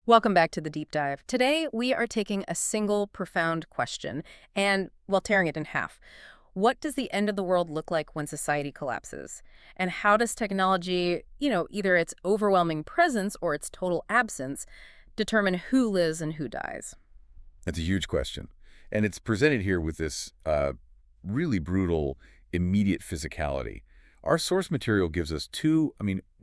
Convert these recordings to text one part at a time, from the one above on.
Welcome back to the deep dive. Today, we are taking a single profound question and, well, tearing it in half. What does the end of the world look like when society collapses? And how does technology, either its overwhelming presence or its total absence, determine who lives and who dies? That's a huge question. And it's presented here with this really brutal, immediate physicality. Our source material gives us two,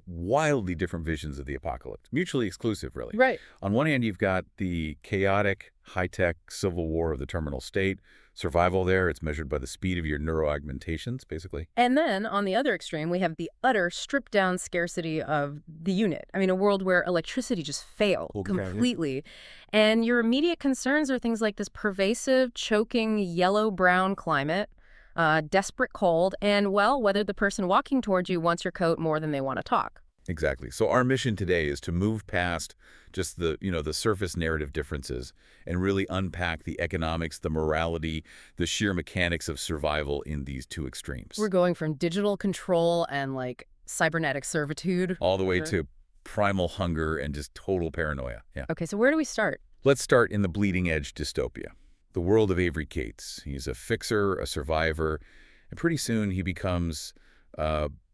wildly different visions of the apocalypse, mutually exclusive, really. Right. On one hand, you've got the chaotic, high-tech civil war of the terminal state. Survival there, it's measured by the speed of your neuroaugmentations, basically. And then, on the other extreme, we have the utter stripped-down scarcity of the unit. A world where electricity just failed completely. And your immediate concerns are things like this pervasive, choking, yellow-brown climate, desperate cold, and, well, whether the person walking towards you wants your coat more than they want to talk. Exactly. So our mission today is to move past just the surface narrative differences and really unpack the economics, the morality, the sheer mechanics of survival in these two extremes. We're going from digital control and, cybernetic servitude. All the way to primal hunger and just total paranoia. Yeah. Okay, so where do we start? Let's start in the bleeding edge dystopia. The world of Avery Cates. He's a fixer, a survivor, and pretty soon he becomes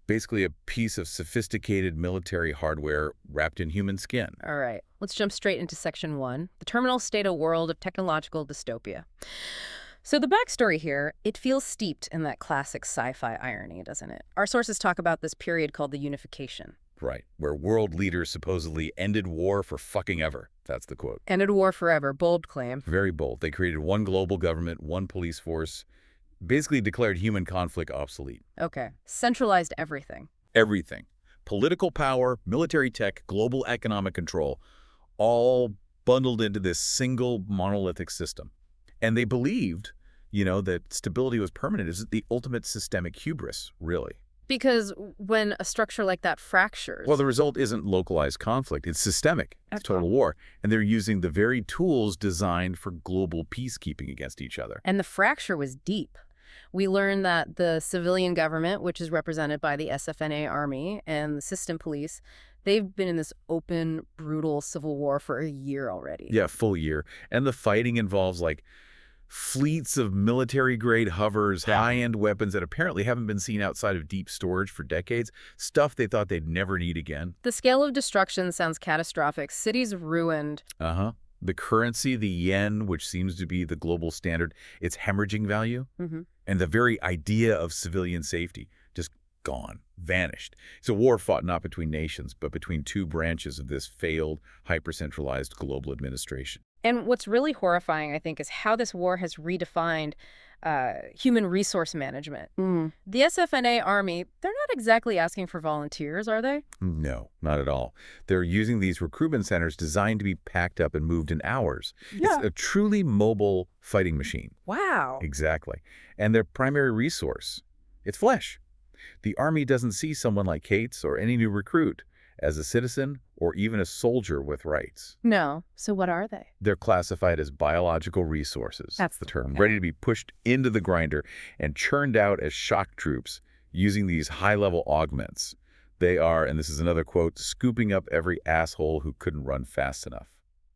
basically a piece of sophisticated military hardware wrapped in human skin. All right, let's jump straight into Section 1, the terminal state of world of technological dystopia. So the backstory here, it feels steeped in that classic sci-fi irony, doesn't it? Our sources talk about this period called the Unification. Right, where world leaders supposedly ended war for fucking ever. That's the quote. Ended war forever, bold claim. Very bold. They created one global government, one police force, basically declared human conflict obsolete. Okay, centralized everything. Everything. Political power, military tech, global economic control, all bundled into this single monolithic system. And they believed, that stability was permanent. Is the ultimate systemic hubris, really. Because when a structure like that fractures... Well, the result isn't localized conflict. It's systemic. It's total war. And they're using the very tools designed for global peacekeeping against each other. And the fracture was deep. We learned that the civilian government, which is represented by the SFNA army and the system police, they've been in this open, brutal civil war for a year already. Yeah, full year. And the fighting involves, fleets of military-grade hovers, high-end weapons that apparently haven't been seen outside of deep storage for decades, stuff they thought they'd never need again. The scale of destruction sounds catastrophic. Cities ruined. The currency, the yen, which seems to be the global standard, its hemorrhaging value, and the very idea of civilian safety, just gone, vanished. It's a war fought not between nations, but between two branches of this failed, hyper-centralized global administration. And what's really horrifying, I think, is how this war has redefined human resource management. The SFNA army, they're not exactly asking for volunteers, are they? No, not at all. They're using these recruitment centers designed to be packed up and moved in hours. Yeah. It's a truly mobile fighting machine. Wow. Exactly. And their primary resource, it's flesh. The army doesn't see someone like Cates or any new recruit as a citizen or even a soldier with rights. No. So what are they? They're classified as biological resources. That's the term. Ready to be pushed into the grinder and churned out as shock troops using these high-level augments. They are, and this is another quote, scooping up every asshole who couldn't run fast enough.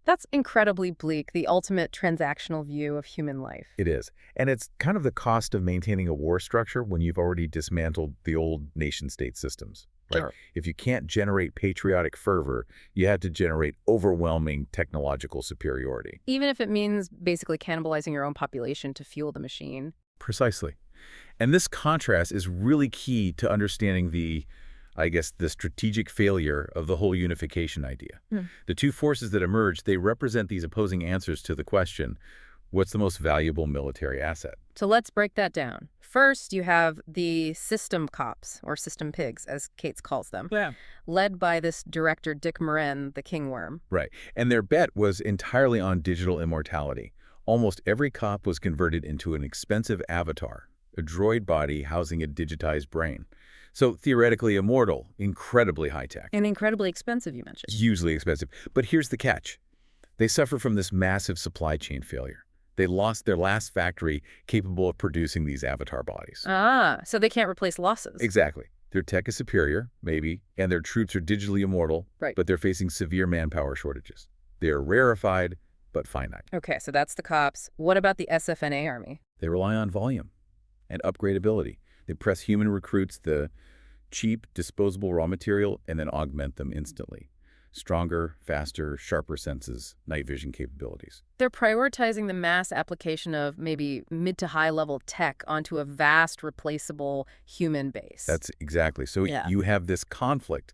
That's incredibly bleak, the ultimate transactional view of human life. It is. And it's kind of the cost of maintaining a war structure when you've already dismantled the old nation-state systems. Right? Sure. If you can't generate patriotic fervor, you had to generate overwhelming technological superiority. Even if it means basically cannibalizing your own population to fuel the machine. Precisely. And this contrast is really key to understanding the strategic failure of the whole unification idea. The two forces that emerge, they represent these opposing answers to the question, what's the most valuable military asset? So let's break that down. First, you have the system cops, or system pigs, as Cates calls them, led by this director, Dick Moran, the Kingworm. Right. And their bet was entirely on digital immortality. Almost every cop was converted into an expensive avatar, a droid body housing a digitized brain. So theoretically immortal, incredibly high-tech. And incredibly expensive, you mentioned. Hugely expensive. But here's the catch. They suffer from this massive supply chain failure. They lost their last factory capable of producing these avatar bodies. So they can't replace losses. Exactly. Their tech is superior, maybe, and their troops are digitally immortal, right. But they're facing severe manpower shortages. They are rarefied, but finite. Okay, so that's the cops. What about the SFNA army? They rely on volume and upgradability. They press human recruits the cheap, disposable raw material and then augment them instantly. Stronger, faster, sharper senses, night vision capabilities. They're prioritizing the mass application of maybe mid to high level tech onto a vast replaceable human base. That's exactly. So Yeah. you have this conflict,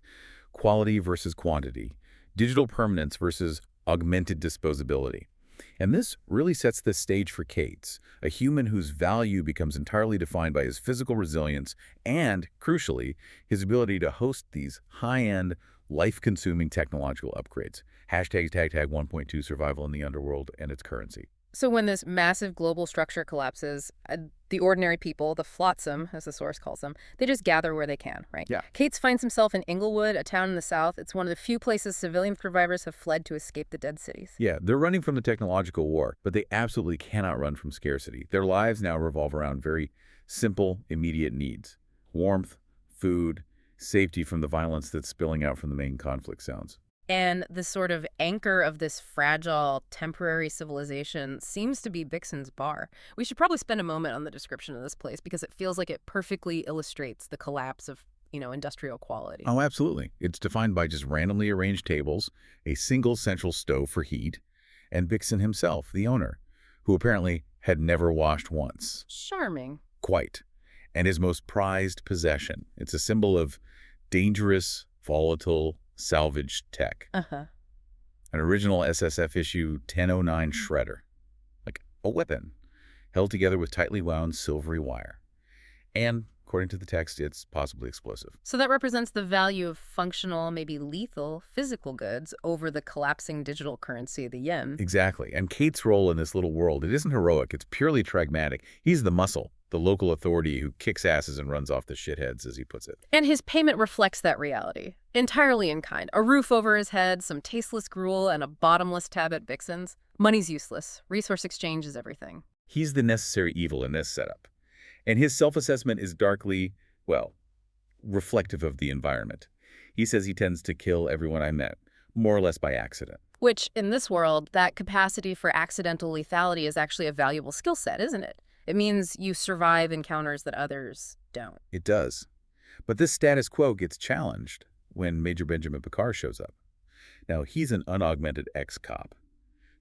quality versus quantity, digital permanence versus augmented disposability. And this really sets the stage for Cates, a human whose value becomes entirely defined by his physical resilience and, crucially, his ability to host these high-end, life-consuming technological upgrades. Hashtag tag 1.2 survival in the underworld and its currency. So when this massive global structure collapses, the ordinary people, the flotsam, as the source calls them, they just gather where they can, right? Yeah. Cates finds himself in Inglewood, a town in the south. It's one of the few places civilian survivors have fled to escape the dead cities. Yeah, they're running from the technological war, but they absolutely cannot run from scarcity. Their lives now revolve around very simple, immediate needs. Warmth, food, safety from the violence that's spilling out from the main conflict zones. And the sort of anchor of this fragile, temporary civilization seems to be Bixen's bar. We should probably spend a moment on the description of this place because it feels like it perfectly illustrates the collapse of, industrial quality. Oh, absolutely. It's defined by just randomly arranged tables, a single central stove for heat, and Bixen himself, the owner, who apparently had never washed once. Charming. Quite. And his most prized possession. It's a symbol of dangerous, volatile, salvaged tech. Uh-huh. An original SSF issue 1009 shredder. Like a weapon, held together with tightly wound silvery wire. And, according to the text, it's possibly explosive. So that represents the value of functional, maybe lethal, physical goods over the collapsing digital currency, the yen. Exactly. And Kate's role in this little world, it isn't heroic, it's purely pragmatic. He's the muscle, the local authority who kicks asses and runs off the shitheads, as he puts it. And his payment reflects that reality, entirely in kind. A roof over his head, some tasteless gruel, and a bottomless tab at Bixen's. Money's useless. Resource exchange is everything. He's the necessary evil in this setup. And his self-assessment is darkly, well, reflective of the environment. He says he tends to kill everyone I met, more or less by accident. Which, in this world, that capacity for accidental lethality is actually a valuable skill set, isn't it? It means you survive encounters that others don't. It does. But this status quo gets challenged when Major Benjamin Picard shows up. Now, he's an unaugmented ex-cop,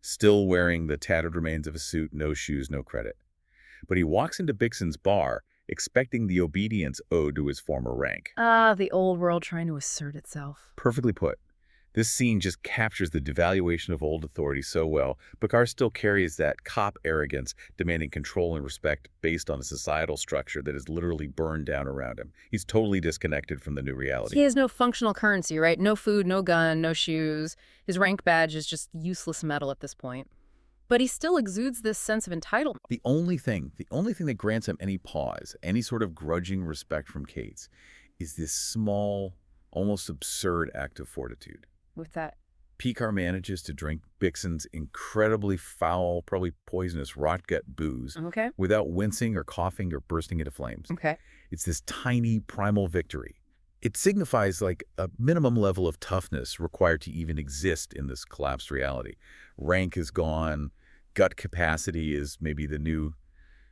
still wearing the tattered remains of a suit, no shoes, no credit. But he walks into Bixen's bar, expecting the obedience owed to his former rank. Ah, the old world trying to assert itself. Perfectly put. This scene just captures the devaluation of old authority so well. Picard still carries that cop arrogance, demanding control and respect based on a societal structure that is literally burned down around him. He's totally disconnected from the new reality. He has no functional currency, right? No food, no gun, no shoes. His rank badge is just useless metal at this point. But he still exudes this sense of entitlement. The only thing that grants him any pause, any sort of grudging respect from Cates, is this small, almost absurd act of fortitude. With that, Picard manages to drink Bixen's incredibly foul, probably poisonous rot-gut booze without wincing or coughing or bursting into flames. It's this tiny primal victory. It signifies like a minimum level of toughness required to even exist in this collapsed reality. Rank is gone. Gut capacity is maybe the new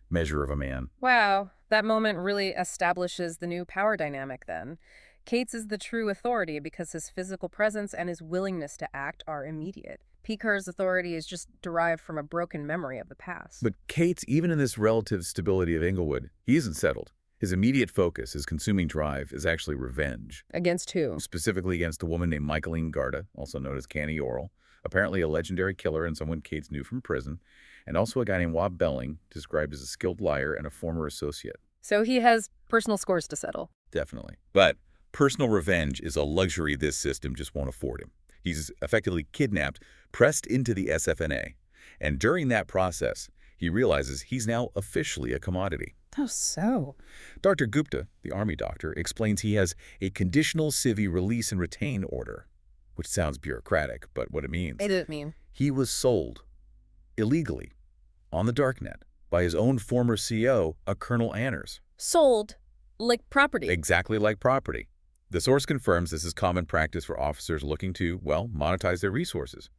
measure of a man. Wow, that moment really establishes the new power dynamic then. Cates is the true authority because his physical presence and his willingness to act are immediate. Picard's authority is just derived from a broken memory of the past. But Cates, even in this relative stability of Inglewood, he isn't settled. His immediate focus, his consuming drive, is actually revenge. Against who? Specifically against a woman named Michaeline Garda, also known as Canny Oral, apparently a legendary killer and someone Cates knew from prison, and also a guy named Wab Belling, described as a skilled liar and a former associate. So he has personal scores to settle. Definitely. But personal revenge is a luxury this system just won't afford him. He's effectively kidnapped, pressed into the SFNA, and during that process, he realizes he's now officially a commodity. How so? Dr. Gupta, the army doctor, explains he has a conditional civi release and retain order, which sounds bureaucratic, but what it means. What does it mean? He was sold illegally on the darknet by his own former CO, a Colonel Anners. Sold? Like property? Exactly like property. The source confirms this is common practice for officers looking to, well, monetize their resources.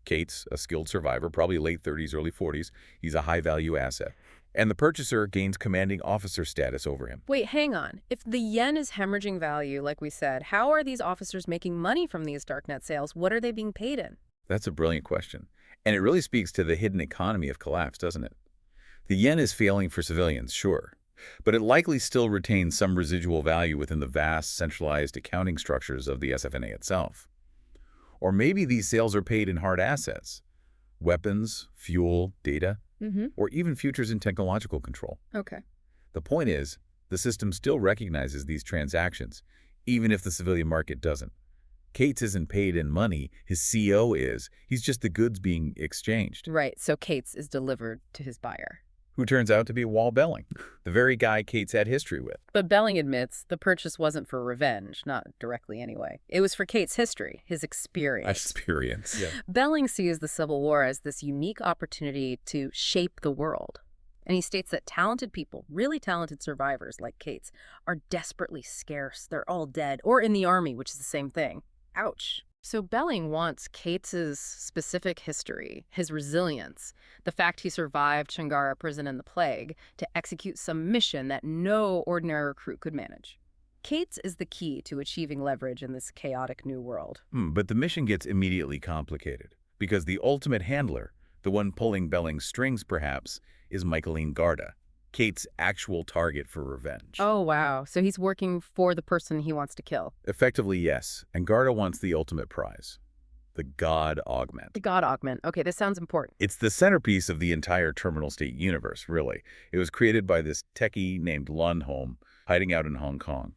Cates, a skilled survivor, probably late 30s, early 40s. He's a high-value asset. And the purchaser gains commanding officer status over him. Wait, hang on. If the yen is hemorrhaging value, like we said, how are these officers making money from these darknet sales? What are they being paid in? That's a brilliant question. And it really speaks to the hidden economy of collapse, doesn't it? The yen is failing for civilians, sure. But it likely still retains some residual value within the vast, centralized accounting structures of the SFNA itself. Or maybe these sales are paid in hard assets. Weapons, fuel, data. Or even futures in technological control. Okay. The point is, the system still recognizes these transactions, even if the civilian market doesn't. Cates isn't paid in money, his CO is. He's just the goods being exchanged. Right, so Cates is delivered to his buyer. Who turns out to be Wal Belling, the very guy Cates had history with. But Belling admits the purchase wasn't for revenge, not directly anyway. It was for Cates' history, his experience. Yeah. Belling sees the Civil War as this unique opportunity to shape the world. And he states that talented people, really talented survivors like Cates, are desperately scarce. They're all dead, or in the army, which is the same thing. Ouch. So Belling wants Cates's specific history, his resilience, the fact he survived Changara prison and the plague, to execute some mission that no ordinary recruit could manage. Cates is the key to achieving leverage in this chaotic new world. But the mission gets immediately complicated, because the ultimate handler, the one pulling Belling's strings perhaps, is Michaeline Garda, Cates' actual target for revenge. Oh, wow. So he's working for the person he wants to kill. Effectively, yes. And Garda wants the ultimate prize, the God Augment. The God Augment. Okay, this sounds important. It's the centerpiece of the entire Terminal State universe, really. It was created by this techie named Lundholm, hiding out in Hong Kong.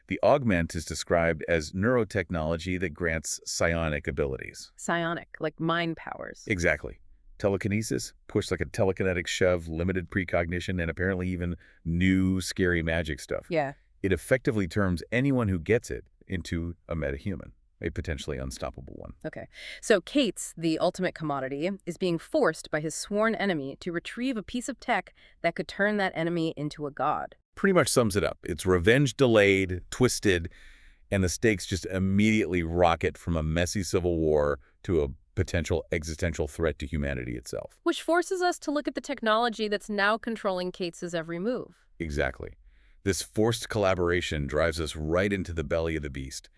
The Augment is described as neurotechnology that grants psionic abilities. Psionic, like mind powers. Exactly. Telekinesis, push like a telekinetic shove, limited precognition, and apparently even new scary magic stuff. Yeah. It effectively turns anyone who gets it into a metahuman, a potentially unstoppable one. Okay. So Cates, the ultimate commodity, is being forced by his sworn enemy to retrieve a piece of tech that could turn that enemy into a god. Pretty much sums it up. It's revenge delayed, twisted, and the stakes just immediately rocket from a messy civil war to a potential existential threat to humanity itself. Which forces us to look at the technology that's now controlling Cates's every move. Exactly. This forced collaboration drives us right into the belly of the beast,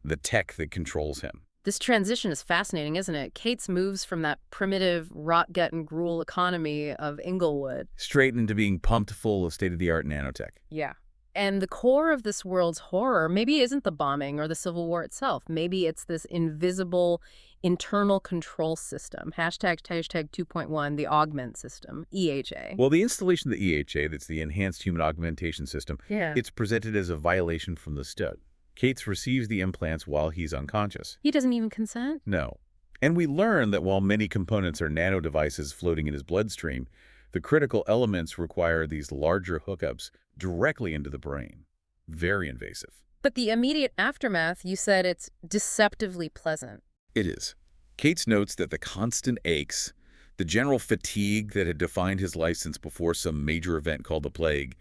the tech that controls him. This transition is fascinating, isn't it? Cates moves from that primitive rot-gut-and-gruel economy of Inglewood straight into being pumped full of state-of-the-art nanotech. Yeah. And the core of this world's horror maybe isn't the bombing or the Civil War itself. Maybe it's this invisible internal control system. Hashtag 2.1, the Augment system, EHA. Well, the installation of the EHA, that's the Enhanced Human Augmentation System, it's presented as a violation from the start. Cates receives the implants while he's unconscious. He doesn't even consent? No. And we learn that while many components are nano devices floating in his bloodstream, the critical elements require these larger hookups directly into the brain. Very invasive. But the immediate aftermath, you said it's deceptively pleasant. It is. Cates notes that the constant aches, the general fatigue that had defined his life since before some major event called the plague,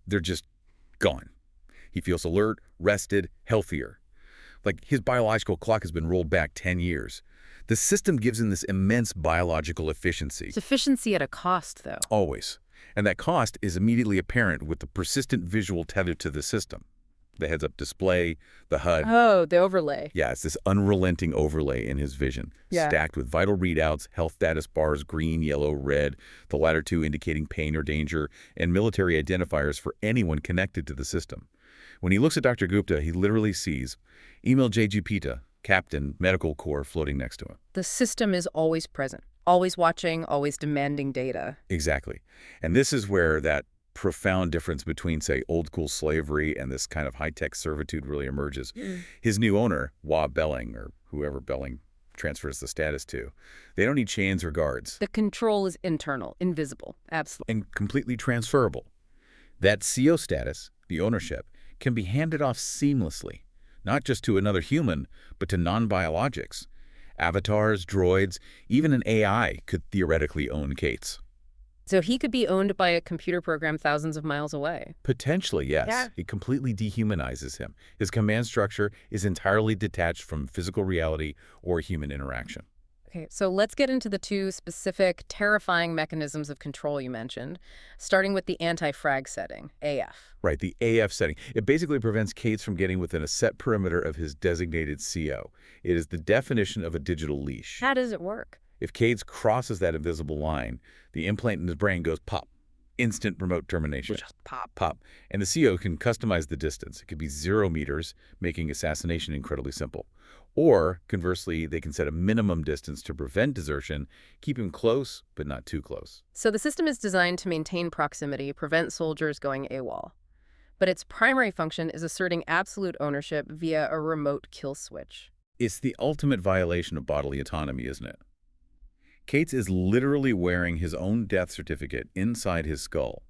they're just gone. He feels alert, rested, healthier. Like his biological clock has been rolled back 10 years. The system gives him this immense biological efficiency. It's efficiency at a cost, though. Always. And that cost is immediately apparent with the persistent visual tether to the system. The heads-up display, the HUD. Oh, the overlay. Yeah, it's this unrelenting overlay in his vision, stacked with vital readouts, health status bars, green, yellow, red, the latter two indicating pain or danger, and military identifiers for anyone connected to the system. When he looks at Dr. Gupta, he literally sees Emil J. Jupita, Captain, Medical Corps, floating next to him. The system is always present, always watching, always demanding data. Exactly. And this is where that profound difference between, say, old-school slavery and this kind of high-tech servitude really emerges. His new owner, Wal Belling, or whoever Belling transfers the status to, they don't need chains or guards. The control is internal, invisible, absolutely. And completely transferable. That CO status, the ownership, can be handed off seamlessly, not just to another human, but to non-biologics. Avatars, droids, even an AI could theoretically own Cates. So he could be owned by a computer program thousands of miles away. Potentially, yes. Yeah. It completely dehumanizes him. His command structure is entirely detached from physical reality or human interaction. Okay, so let's get into the two specific terrifying mechanisms of control you mentioned, starting with the anti-frag setting, AF. Right, the AF setting. It basically prevents Cates from getting within a set perimeter of his designated CO. It is the definition of a digital leash. How does it work? If Cates crosses that invisible line, the implant in his brain goes pop. Instant remote termination. Just pop. Pop. And the CO can customize the distance. It could be 0 meters, making assassination incredibly simple. Or, conversely, they can set a minimum distance to prevent desertion, keep him close, but not too close. So the system is designed to maintain proximity, prevent soldiers going AWOL. But its primary function is asserting absolute ownership via a remote kill switch. It's the ultimate violation of bodily autonomy, isn't it? Cates is literally wearing his own death certificate inside his skull,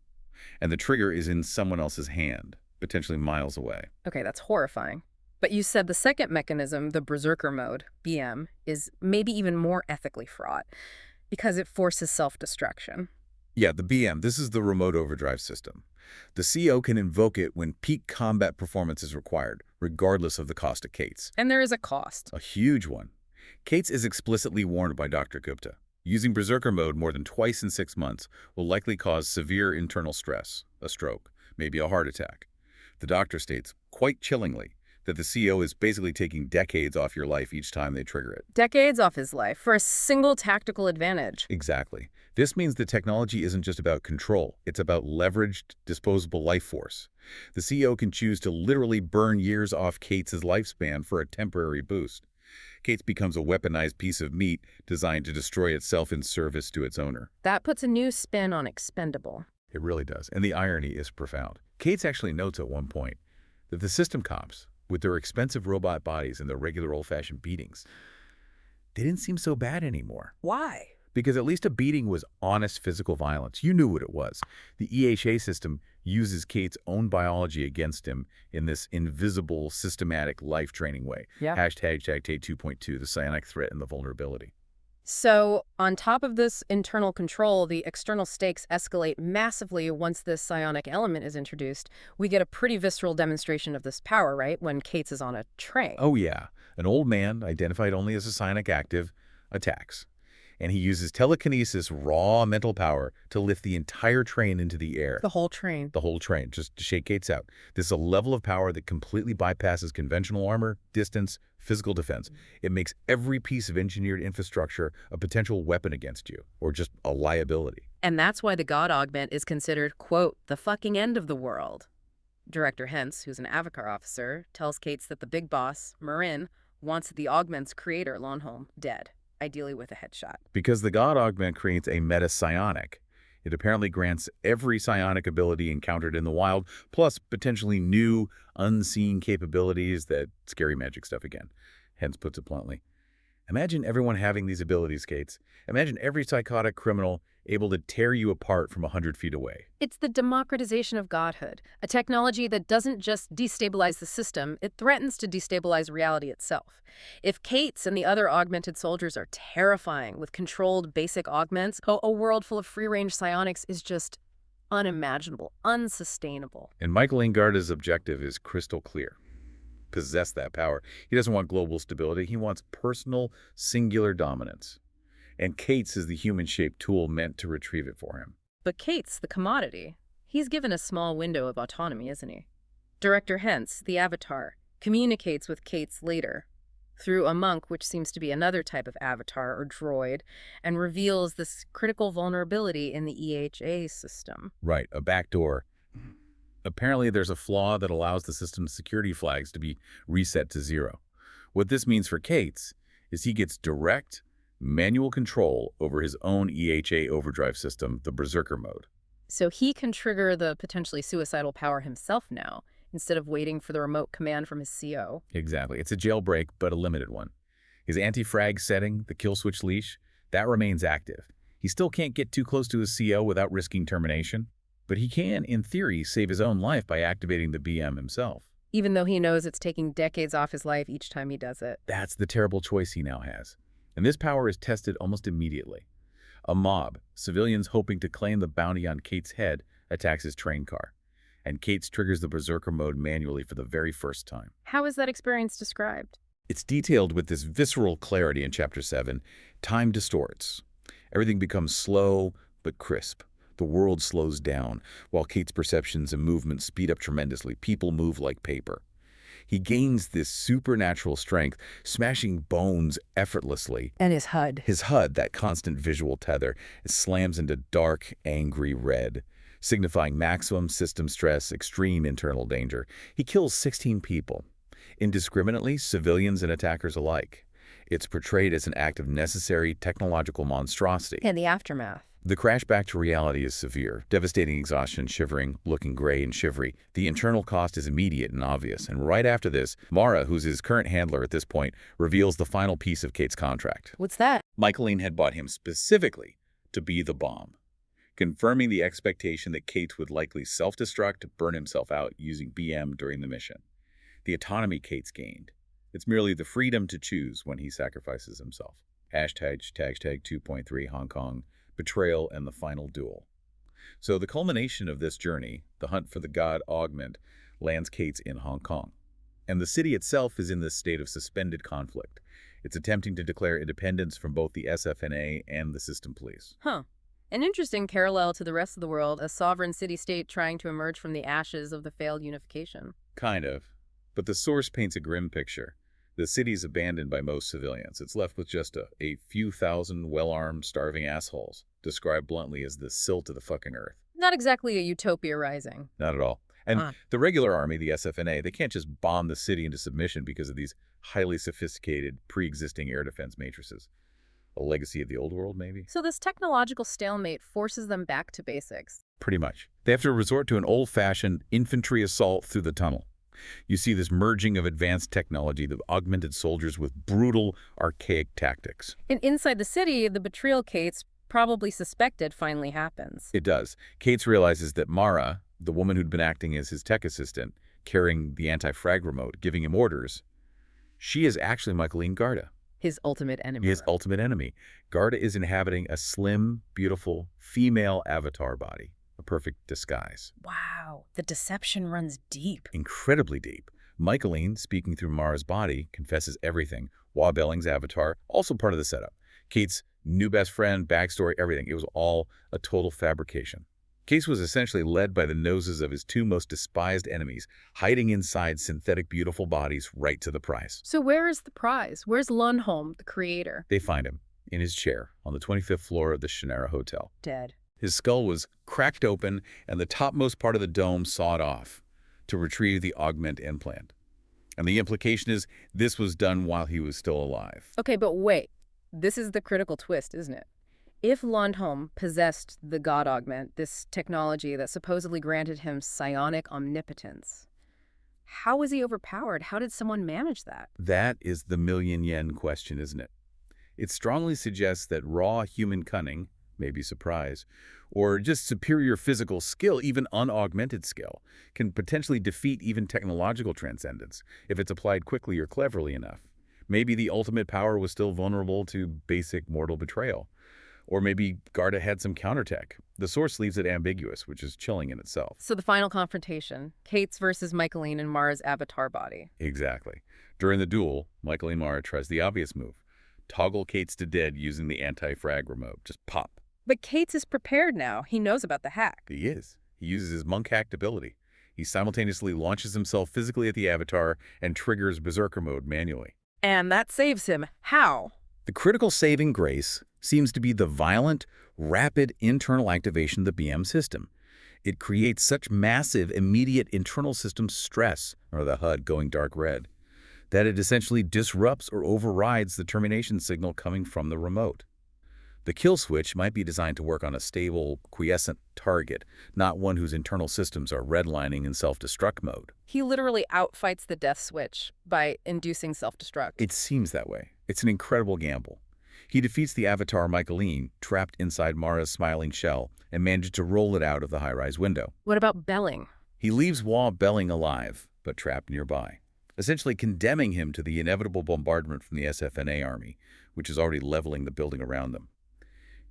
and the trigger is in someone else's hand, potentially miles away. Okay, that's horrifying. But you said the second mechanism, the berserker mode, BM, is maybe even more ethically fraught because it forces self-destruction. Yeah, the BM, this is the remote overdrive system. The CO can invoke it when peak combat performance is required, regardless of the cost to Cates. And there is a cost. A huge one. Cates is explicitly warned by Dr. Gupta. Using berserker mode more than twice in 6 months will likely cause severe internal stress, a stroke, maybe a heart attack. The doctor states, quite chillingly, that the CO is basically taking decades off your life each time they trigger it. Decades off his life for a single tactical advantage. Exactly. This means the technology isn't just about control. It's about leveraged, disposable life force. The CO can choose to literally burn years off Cates' lifespan for a temporary boost. Cates becomes a weaponized piece of meat designed to destroy itself in service to its owner. That puts a new spin on expendable. It really does, and the irony is profound. Cates actually notes at one point that the system cops, with their expensive robot bodies and their regular old-fashioned beatings, they didn't seem so bad anymore. Why? Because at least a beating was honest physical violence. You knew what it was. The EHA system uses Cates' own biology against him in this invisible, systematic life training way. Yeah. Hashtag Tate 2.2, the psionic threat and the vulnerability. So on top of this internal control, the external stakes escalate massively once this psionic element is introduced. We get a pretty visceral demonstration of this power, right, when Cates is on a train. Oh yeah, an old man, identified only as a psionic active, attacks. And he uses telekinesis, raw mental power, to lift the entire train into the air. The whole train. The whole train, just to shake Cates out. This is a level of power that completely bypasses conventional armor, distance, physical defense. It makes every piece of engineered infrastructure a potential weapon against you, or just a liability. And that's why the God Augment is considered, quote, the fucking end of the world. Director Hentz, who's an Avatar officer, tells Cates that the big boss, Marin, wants the Augment's creator, Lonholm, dead. Ideally with a headshot. Because the God Augment creates a meta-psionic. It apparently grants every psionic ability encountered in the wild, plus potentially new, unseen capabilities that scary magic stuff again. Hence puts it bluntly. Imagine everyone having these abilities, Cates. Imagine every psychotic criminal able to tear you apart from 100 feet away. It's the democratization of godhood, a technology that doesn't just destabilize the system, it threatens to destabilize reality itself. If Cates and the other augmented soldiers are terrifying with controlled basic augments, a world full of free-range psionics is just unimaginable, unsustainable. And Michael Ingarda's objective is crystal clear. Possess that power. He doesn't want global stability. He wants personal, singular dominance. And Cates is the human-shaped tool meant to retrieve it for him. But Cates, the commodity, he's given a small window of autonomy, isn't he? Director Hentz, the Avatar, communicates with Cates later through a monk, which seems to be another type of avatar or droid, and reveals this critical vulnerability in the EHA system. Right, a backdoor. Apparently there's a flaw that allows the system's security flags to be reset to 0. What this means for Cates is he gets direct, manual control over his own EHA overdrive system, the Berserker mode. So he can trigger the potentially suicidal power himself now, instead of waiting for the remote command from his CO. Exactly. It's a jailbreak, but a limited one. His anti-frag setting, the kill switch leash, that remains active. He still can't get too close to his CO without risking termination, but he can, in theory, save his own life by activating the BM himself. Even though he knows it's taking decades off his life each time he does it. That's the terrible choice he now has. And this power is tested almost immediately. A mob, civilians hoping to claim the bounty on Cates' head, attacks his train car. And Cates triggers the Berserker mode manually for the very first time. How is that experience described? It's detailed with this visceral clarity in Chapter 7. Time distorts. Everything becomes slow but crisp. The world slows down, while Kate's perceptions and movements speed up tremendously. People move like paper. He gains this supernatural strength, smashing bones effortlessly. And his HUD. His HUD, that constant visual tether, slams into dark, angry red, signifying maximum system stress, extreme internal danger. He kills 16 people, indiscriminately, civilians and attackers alike. It's portrayed as an act of necessary technological monstrosity. And the aftermath. The crash back to reality is severe, devastating exhaustion, shivering, looking gray and shivery. The internal cost is immediate and obvious, and right after this, Mara, who's his current handler at this point, reveals the final piece of Kate's contract. What's that? Michaeline had bought him specifically to be the bomb, confirming the expectation that Kate would likely self-destruct, burn himself out using BM during the mission. The autonomy Kate's gained. It's merely the freedom to choose when he sacrifices himself. Hashtag 2.3 Hong Kong. Betrayal, and the final duel. So the culmination of this journey, the hunt for the god Augment, lands Cates in Hong Kong. And the city itself is in this state of suspended conflict. It's attempting to declare independence from both the SFNA and the system police. Huh. An interesting parallel to the rest of the world, a sovereign city-state trying to emerge from the ashes of the failed unification. Kind of. But the source paints a grim picture. The city's abandoned by most civilians. It's left with just a few thousand well-armed, starving assholes, described bluntly as the silt of the fucking earth. Not exactly a utopia rising. Not at all. And the regular army, the SFNA, they can't just bomb the city into submission because of these highly sophisticated, pre-existing air defense matrices. A legacy of the old world, maybe? So this technological stalemate forces them back to basics. Pretty much. They have to resort to an old-fashioned infantry assault through the tunnel. You see this merging of advanced technology, the augmented soldiers with brutal, archaic tactics. And inside the city, the betrayal Cates probably suspected finally happens. It does. Cates realizes that Mara, the woman who'd been acting as his tech assistant, carrying the anti-frag remote, giving him orders, she is actually Michaeline Garda. His ultimate enemy. His ultimate enemy. Garda is inhabiting a slim, beautiful, female avatar body. A perfect disguise. Wow, the deception runs deep. Incredibly deep. Michaeline, speaking through Mara's body, confesses everything. Wa Belling's avatar, also part of the setup. Kate's new best friend, backstory, everything. It was all a total fabrication. Case was essentially led by the noses of his two most despised enemies, hiding inside synthetic beautiful bodies right to the prize. So where is the prize? Where's Lundholm, the creator? They find him in his chair on the 25th floor of the Shannara Hotel. Dead. His skull was cracked open and the topmost part of the dome sawed off to retrieve the augment implant. And the implication is this was done while he was still alive. Okay, but wait. This is the critical twist, isn't it? If Lundholm possessed the god augment, this technology that supposedly granted him psionic omnipotence, how was he overpowered? How did someone manage that? That is the million-yen question, isn't it? It strongly suggests that raw human cunning, maybe surprise, or just superior physical skill, even unaugmented skill, can potentially defeat even technological transcendence if it's applied quickly or cleverly enough. Maybe the ultimate power was still vulnerable to basic mortal betrayal. Or maybe Garda had some counterattack. The source leaves it ambiguous, which is chilling in itself. So the final confrontation, Cates versus Michaeline in Mara's avatar body. Exactly. During the duel, Michaeline Mara tries the obvious move. Toggle Cates to dead using the anti-frag remote. Just pop. But Cates is prepared now. He knows about the hack. He is. He uses his monk-hacked ability. He simultaneously launches himself physically at the avatar and triggers berserker mode manually. And that saves him. How? The critical saving grace seems to be the violent, rapid internal activation of the BM system. It creates such massive, immediate internal system stress, or the HUD going dark red, that it essentially disrupts or overrides the termination signal coming from the remote. The kill switch might be designed to work on a stable, quiescent target, not one whose internal systems are redlining in self-destruct mode. He literally outfights the death switch by inducing self-destruct. It seems that way. It's an incredible gamble. He defeats the avatar Michaeline, trapped inside Mara's smiling shell, and manages to roll it out of the high-rise window. What about Belling? He leaves Wa Belling alive, but trapped nearby, essentially condemning him to the inevitable bombardment from the SFNA army, which is already leveling the building around them.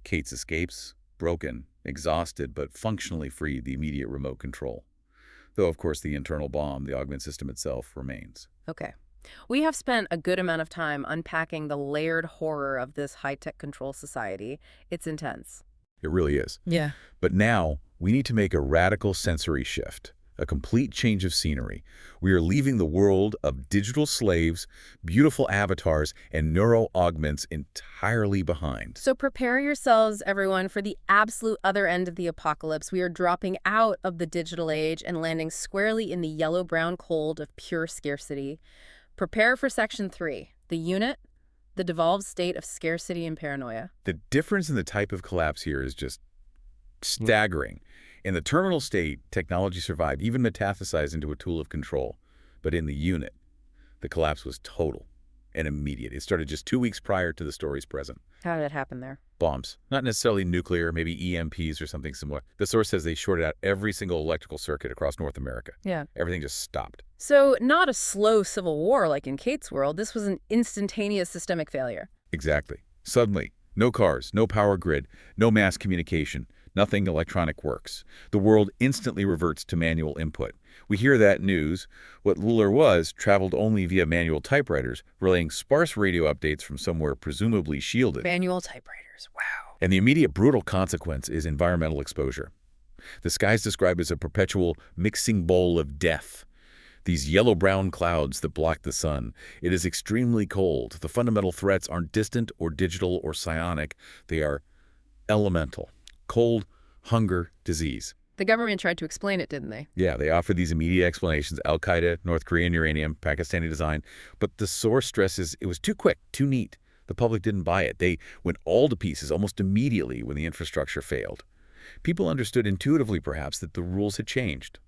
Cates escapes, broken, exhausted, but functionally free the immediate remote control. Though, of course, the internal bomb, the augment system itself, remains. Okay. We have spent a good amount of time unpacking the layered horror of this high-tech control society. It's intense. It really is. Yeah. But now, we need to make a radical sensory shift, a complete change of scenery. We are leaving the world of digital slaves, beautiful avatars, and neuro-augments entirely behind. So prepare yourselves, everyone, for the absolute other end of the apocalypse. We are dropping out of the digital age and landing squarely in the yellow-brown cold of pure scarcity. Prepare for Section 3, the unit, the devolved state of scarcity and paranoia. The difference in the type of collapse here is just staggering. In the terminal state, technology survived, even metastasized into a tool of control. But in the unit, the collapse was total and immediate. It started just 2 weeks prior to the story's present. How did it happen there? Bombs. Not necessarily nuclear, maybe EMPs or something similar. The source says they shorted out every single electrical circuit across North America. Yeah. Everything just stopped. So not a slow civil war like in Kate's world. This was an instantaneous systemic failure. Exactly. Suddenly, no cars, no power grid, no mass communication. Nothing electronic works. The world instantly reverts to manual input. We hear that news. What Luller was traveled only via manual typewriters, relaying sparse radio updates from somewhere presumably shielded. Manual typewriters, wow. And the immediate brutal consequence is environmental exposure. The sky is described as a perpetual mixing bowl of death. These yellow-brown clouds that block the sun. It is extremely cold. The fundamental threats aren't distant or digital or psionic. They are elemental. Cold, hunger, disease. The government tried to explain it, didn't they? Yeah, they offered these immediate explanations, Al-Qaeda, North Korean uranium, Pakistani design, but the source stresses it was too quick, too neat. The public didn't buy it. They went all to pieces almost immediately when the infrastructure failed. People understood intuitively, perhaps, that the rules had changed.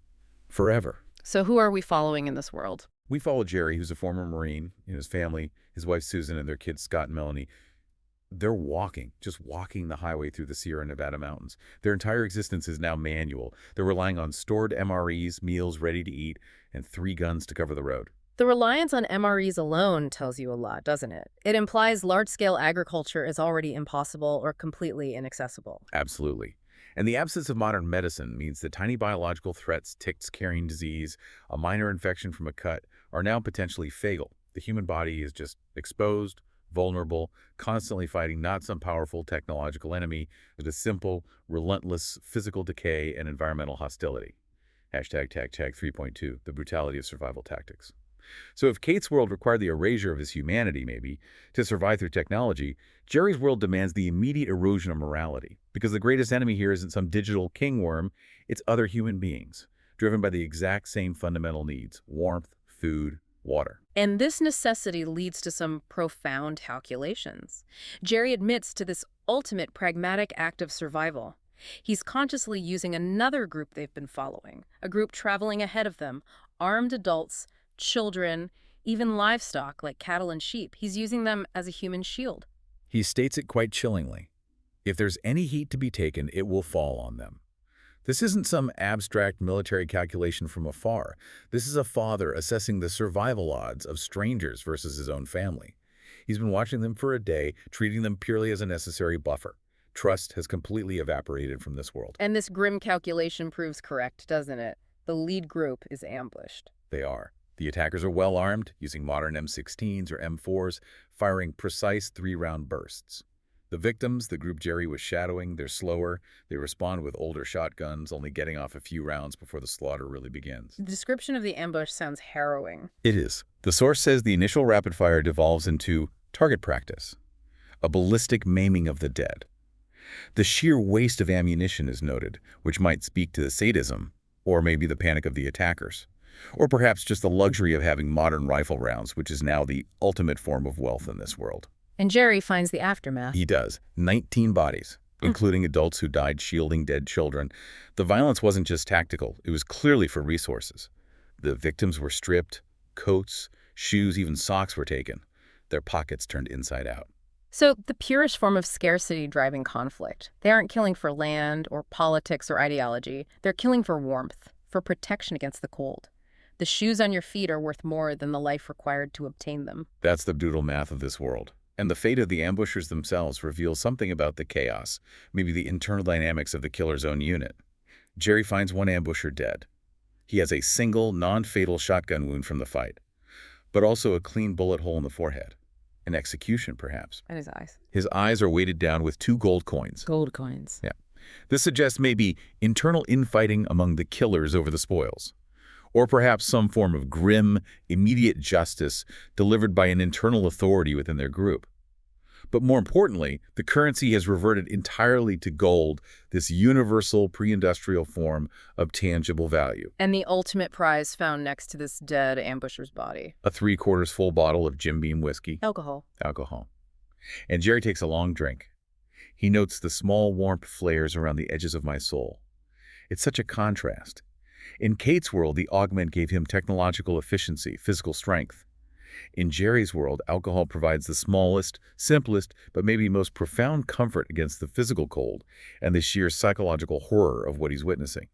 Forever. So who are we following in this world? We follow Jerry, who's a former Marine, and his family, his wife Susan, and their kids Scott and Melanie. They're walking, just walking the highway through the Sierra Nevada mountains. Their entire existence is now manual. They're relying on stored MREs, meals ready to eat, and 3 guns to cover the road. The reliance on MREs alone tells you a lot, doesn't it? It implies large-scale agriculture is already impossible or completely inaccessible. Absolutely. And the absence of modern medicine means that tiny biological threats, ticks carrying disease, a minor infection from a cut, are now potentially fatal. The human body is just exposed, vulnerable, constantly fighting not some powerful technological enemy, but a simple, relentless physical decay and environmental hostility. Hashtag 3.2, the brutality of survival tactics. So if Kate's world required the erasure of his humanity, maybe, to survive through technology, Jerry's world demands the immediate erosion of morality, because the greatest enemy here isn't some digital kingworm, it's other human beings, driven by the exact same fundamental needs: warmth, food, water. And this necessity leads to some profound calculations. Jerry admits to this ultimate pragmatic act of survival. He's consciously using another group they've been following, a group traveling ahead of them, armed adults, children, even livestock like cattle and sheep. He's using them as a human shield. He states it quite chillingly. If there's any heat to be taken, it will fall on them. This isn't some abstract military calculation from afar. This is a father assessing the survival odds of strangers versus his own family. He's been watching them for a day, treating them purely as a necessary buffer. Trust has completely evaporated from this world. And this grim calculation proves correct, doesn't it? The lead group is ambushed. They are. The attackers are well armed, using modern M16s or M4s, firing precise 3-round bursts. The victims, the group Jerry was shadowing, they're slower. They respond with older shotguns, only getting off a few rounds before the slaughter really begins. The description of the ambush sounds harrowing. It is. The source says the initial rapid fire devolves into target practice, a ballistic maiming of the dead. The sheer waste of ammunition is noted, which might speak to the sadism, or maybe the panic of the attackers. Or perhaps just the luxury of having modern rifle rounds, which is now the ultimate form of wealth in this world. And Jerry finds the aftermath. He does. 19 bodies, including adults who died shielding dead children. The violence wasn't just tactical. It was clearly for resources. The victims were stripped, coats, shoes, even socks were taken. Their pockets turned inside out. So the purest form of scarcity driving conflict. They aren't killing for land or politics or ideology. They're killing for warmth, for protection against the cold. The shoes on your feet are worth more than the life required to obtain them. That's the brutal math of this world. And the fate of the ambushers themselves reveals something about the chaos, maybe the internal dynamics of the killer's own unit. Jerry finds one ambusher dead. He has a single, non-fatal shotgun wound from the fight. but also a clean bullet hole in the forehead. An execution, perhaps. And his eyes. His eyes are weighted down with 2 gold coins. Gold coins. Yeah. This suggests maybe internal infighting among the killers over the spoils. Or perhaps some form of grim, immediate justice delivered by an internal authority within their group. But more importantly, the currency has reverted entirely to gold, this universal pre-industrial form of tangible value. And the ultimate prize found next to this dead ambusher's body. A 3/4 full bottle of Jim Beam whiskey. Alcohol. And Jerry takes a long drink. He notes the small warmth flares around the edges of my soul. It's such a contrast. In Cates' world, the augment gave him technological efficiency, physical strength. In Jerry's world, alcohol provides the smallest, simplest, but maybe most profound comfort against the physical cold and the sheer psychological horror of what he's witnessing.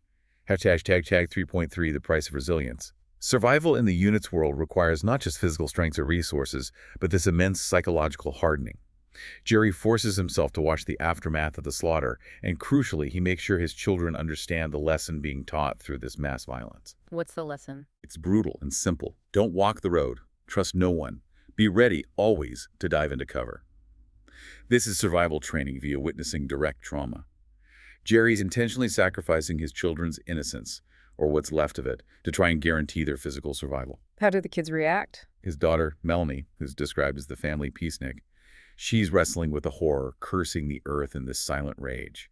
Hashtag 3.3, the price of resilience. Survival in the unit's world requires not just physical strength or resources, but this immense psychological hardening. Jerry forces himself to watch the aftermath of the slaughter, and crucially, he makes sure his children understand the lesson being taught through this mass violence. What's the lesson? It's brutal and simple. Don't walk the road. Trust no one. Be ready, always, to dive into cover. This is survival training via witnessing direct trauma. Jerry's intentionally sacrificing his children's innocence, or what's left of it, to try and guarantee their physical survival. How do the kids react? His daughter, Melanie, who's described as the family peacenik, she's wrestling with the horror, cursing the earth in this silent rage.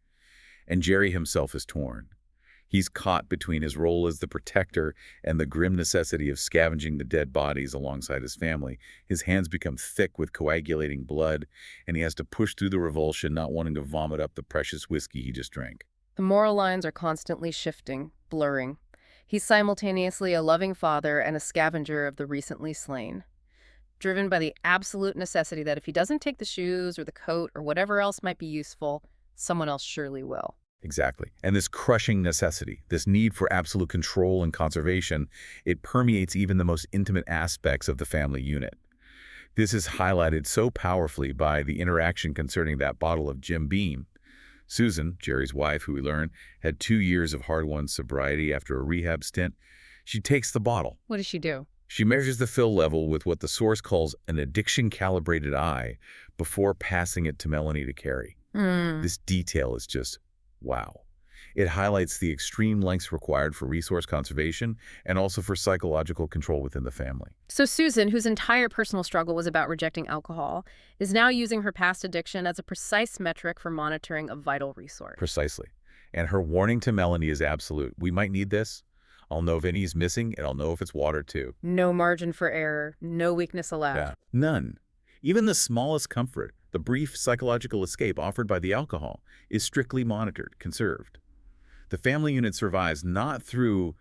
And Jerry himself is torn. He's caught between his role as the protector and the grim necessity of scavenging the dead bodies alongside his family. His hands become thick with coagulating blood, and he has to push through the revulsion, not wanting to vomit up the precious whiskey he just drank. The moral lines are constantly shifting, blurring. He's simultaneously a loving father and a scavenger of the recently slain, driven by the absolute necessity that if he doesn't take the shoes or the coat or whatever else might be useful, someone else surely will. Exactly. And this crushing necessity, this need for absolute control and conservation, it permeates even the most intimate aspects of the family unit. This is highlighted so powerfully by the interaction concerning that bottle of Jim Beam. Susan, Jerry's wife, who we learn, had 2 years of hard-won sobriety after a rehab stint. She takes the bottle. What does she do? She measures the fill level with what the source calls an addiction-calibrated eye before passing it to Melanie to carry. This detail is just wow. It highlights the extreme lengths required for resource conservation and also for psychological control within the family. So Susan, whose entire personal struggle was about rejecting alcohol, is now using her past addiction as a precise metric for monitoring a vital resource. Precisely. And her warning to Melanie is absolute. We might need this. I'll know if any is missing, and I'll know if it's water too. No margin for error, no weakness allowed. Yeah. None. Even the smallest comfort, the brief psychological escape offered by the alcohol, is strictly monitored, conserved. The family unit survives not through,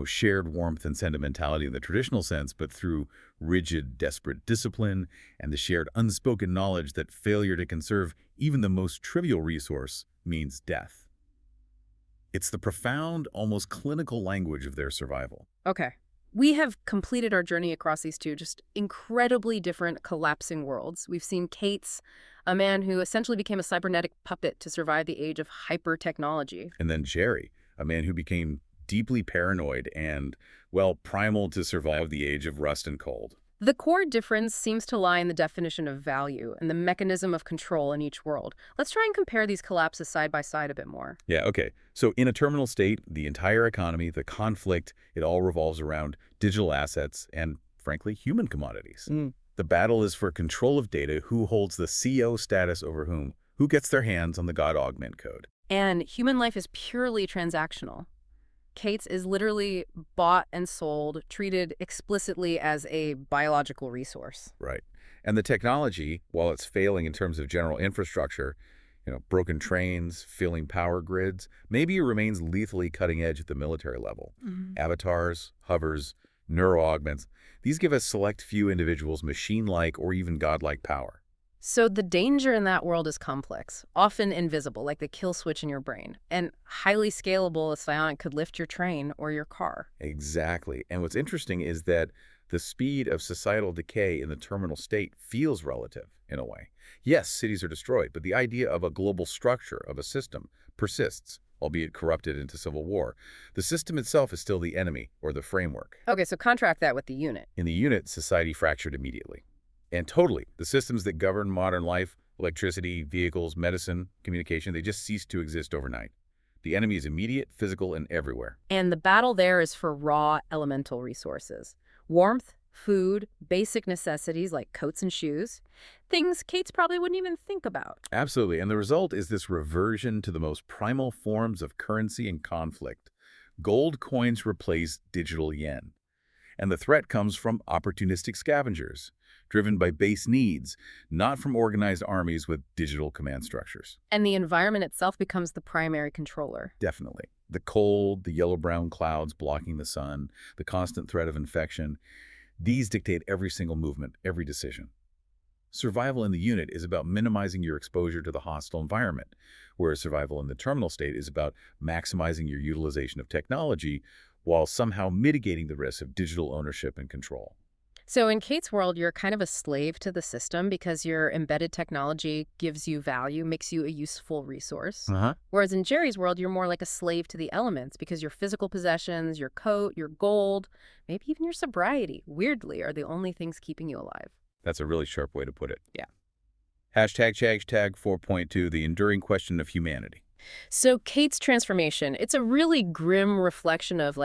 shared warmth and sentimentality in the traditional sense, but through rigid, desperate discipline and the shared unspoken knowledge that failure to conserve even the most trivial resource means death. It's the profound, almost clinical language of their survival. Okay. We have completed our journey across these two just incredibly different collapsing worlds. We've seen Cates, a man who essentially became a cybernetic puppet to survive the age of hyper-technology. And then Jerry, a man who became deeply paranoid and, primal to survive the age of rust and cold. The core difference seems to lie in the definition of value and the mechanism of control in each world. Let's try and compare these collapses side by side a bit more. Yeah, okay. So in a terminal state, the entire economy, the conflict, it all revolves around digital assets and, frankly, human commodities. The battle is for control of data, who holds the CO status over whom, who gets their hands on the God Augment code. And human life is purely transactional. Cates is literally bought and sold, treated explicitly as a biological resource. Right. And the technology, while it's failing in terms of general infrastructure, broken trains, failing power grids, maybe it remains lethally cutting edge at the military level. Avatars, hovers, neuro-augments, these give a select few individuals machine-like or even godlike power. So the danger in that world is complex, often invisible, like the kill switch in your brain, and highly scalable as psionic could lift your train or your car. Exactly. And what's interesting is that the speed of societal decay in the terminal state feels relative, in a way. Yes, cities are destroyed, but the idea of a global structure of a system persists. albeit corrupted into civil war. The system itself is still the enemy, or the framework. Okay, so contract that with the unit. In the unit, society fractured immediately. And totally, the systems that govern modern life, electricity, vehicles, medicine, communication, they just ceased to exist overnight. The enemy is immediate, physical, and everywhere. And the battle there is for raw elemental resources. Warmth, food, basic necessities like coats and shoes. Things Cates probably wouldn't even think about. Absolutely, and the result is this reversion to the most primal forms of currency and conflict. Gold coins replace digital yen. And the threat comes from opportunistic scavengers, driven by base needs, not from organized armies with digital command structures. And the environment itself becomes the primary controller. Definitely. The cold, the yellow-brown clouds blocking the sun, the constant threat of infection, these dictate every single movement, every decision. Survival in the unit is about minimizing your exposure to the hostile environment, whereas survival in the terminal state is about maximizing your utilization of technology while somehow mitigating the risks of digital ownership and control. So in Cates' world, you're kind of a slave to the system because your embedded technology gives you value, makes you a useful resource. Whereas in Jerry's world, you're more like a slave to the elements because your physical possessions, your coat, your gold, maybe even your sobriety, weirdly, are the only things keeping you alive. That's a really sharp way to put it. Yeah. Hashtag 4.2, the enduring question of humanity. So Cates' transformation, it's a really grim reflection of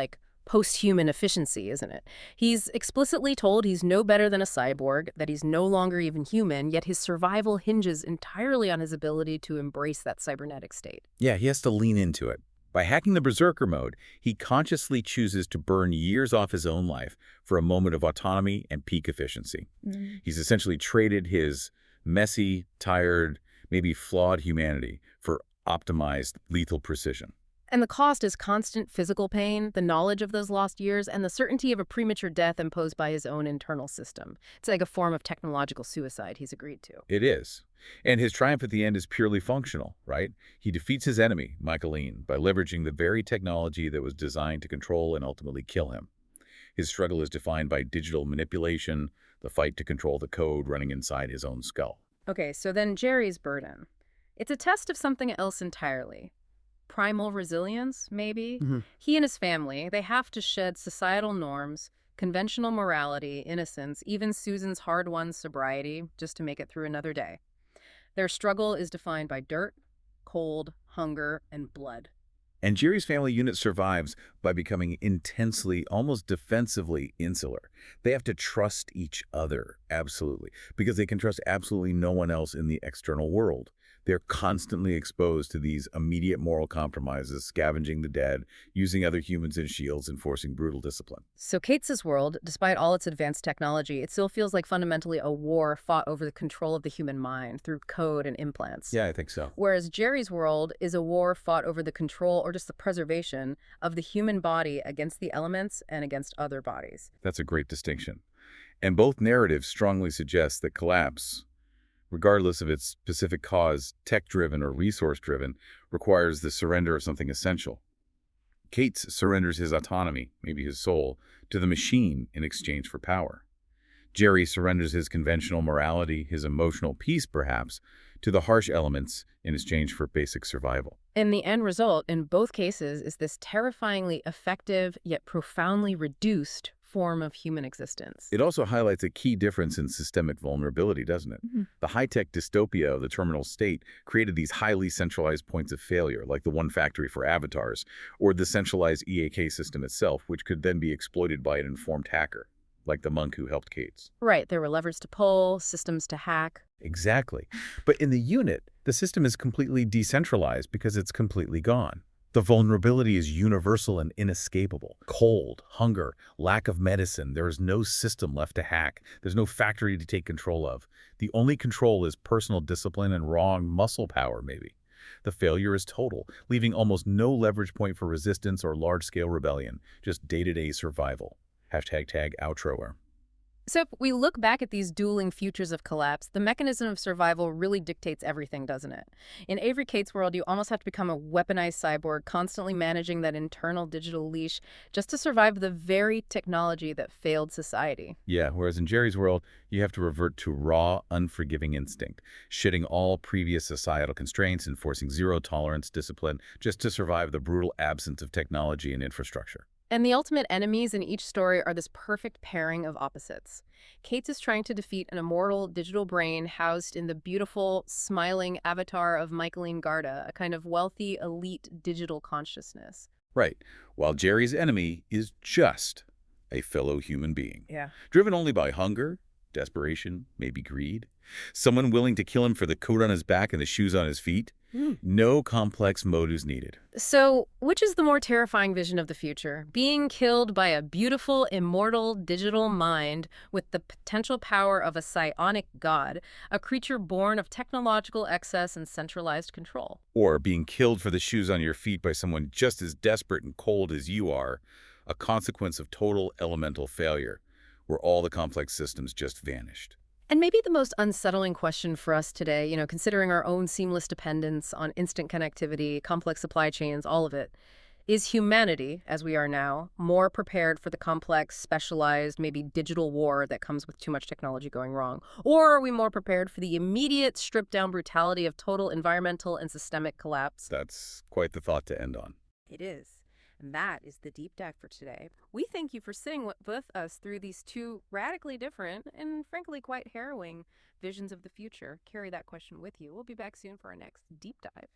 post-human efficiency, isn't it? He's explicitly told he's no better than a cyborg, that he's no longer even human, yet his survival hinges entirely on his ability to embrace that cybernetic state. Yeah, he has to lean into it. By hacking the berserker mode, he consciously chooses to burn years off his own life for a moment of autonomy and peak efficiency. He's essentially traded his messy, tired, maybe flawed humanity for optimized, lethal precision. And the cost is constant physical pain, the knowledge of those lost years, and the certainty of a premature death imposed by his own internal system. It's like a form of technological suicide he's agreed to. It is. And his triumph at the end is purely functional, right? He defeats his enemy, Michaeline, by leveraging the very technology that was designed to control and ultimately kill him. His struggle is defined by digital manipulation, the fight to control the code running inside his own skull. Okay, so then Jerry's burden. It's a test of something else entirely. Primal resilience, maybe? He and his family, they have to shed societal norms, conventional morality, innocence, even Susan's hard-won sobriety, just to make it through another day. Their struggle is defined by dirt, cold, hunger, and blood. And Jerry's family unit survives by becoming intensely, almost defensively insular. They have to trust each other, absolutely, because they can trust absolutely no one else in the external world. They're constantly exposed to these immediate moral compromises, scavenging the dead, using other humans as shields, enforcing brutal discipline. So Cates' world, despite all its advanced technology, it still feels like fundamentally a war fought over the control of the human mind through code and implants. Yeah, I think so. Whereas Jerry's world is a war fought over the control or just the preservation of the human body against the elements and against other bodies. That's a great distinction. And both narratives strongly suggest that collapse, regardless of its specific cause, tech-driven or resource-driven, requires the surrender of something essential. Cates surrenders his autonomy, maybe his soul, to the machine in exchange for power. Jerry surrenders his conventional morality, his emotional peace perhaps, to the harsh elements in exchange for basic survival. And the end result in both cases is this terrifyingly effective yet profoundly reduced form of human existence. It also highlights a key difference in systemic vulnerability, doesn't it? The high-tech dystopia of the terminal state created these highly centralized points of failure, like the one factory for avatars, or the centralized EAK system itself, which could then be exploited by an informed hacker, like the monk who helped Cates. Right, there were levers to pull, systems to hack. Exactly. But in the unit, the system is completely decentralized because it's completely gone. The vulnerability is universal and inescapable. Cold, hunger, lack of medicine. There is no system left to hack. There's no factory to take control of. The only control is personal discipline and raw muscle power, maybe. The failure is total, leaving almost no leverage point for resistance or large-scale rebellion, just day-to-day survival. Hashtag outro. So if we look back at these dueling futures of collapse, the mechanism of survival really dictates everything, doesn't it? In Avery Cates' world, you almost have to become a weaponized cyborg, constantly managing that internal digital leash just to survive the very technology that failed society. Yeah, whereas in Jerry's world, you have to revert to raw, unforgiving instinct, shedding all previous societal constraints, enforcing zero-tolerance discipline just to survive the brutal absence of technology and infrastructure. And the ultimate enemies in each story are this perfect pairing of opposites. Cates is trying to defeat an immortal digital brain housed in the beautiful, smiling avatar of Michaeline Garda, a kind of wealthy, elite digital consciousness. Right, while Jerry's enemy is just a fellow human being, Yeah. driven only by hunger, desperation, maybe greed. Someone willing to kill him for the coat on his back and the shoes on his feet. No complex motives needed. So, which is the more terrifying vision of the future? Being killed by a beautiful, immortal digital mind with the potential power of a psionic god, a creature born of technological excess and centralized control. Or being killed for the shoes on your feet by someone just as desperate and cold as you are, a consequence of total elemental failure, where all the complex systems just vanished. And maybe the most unsettling question for us today, considering our own seamless dependence on instant connectivity, complex supply chains, all of it, is humanity, as we are now, more prepared for the complex, specialized, maybe digital war that comes with too much technology going wrong? Or are we more prepared for the immediate stripped-down brutality of total environmental and systemic collapse? That's quite the thought to end on. It is. And that is the deep dive for today. We thank you for sitting with us through these two radically different and frankly quite harrowing visions of the future. Carry that question with you. We'll be back soon for our next deep dive.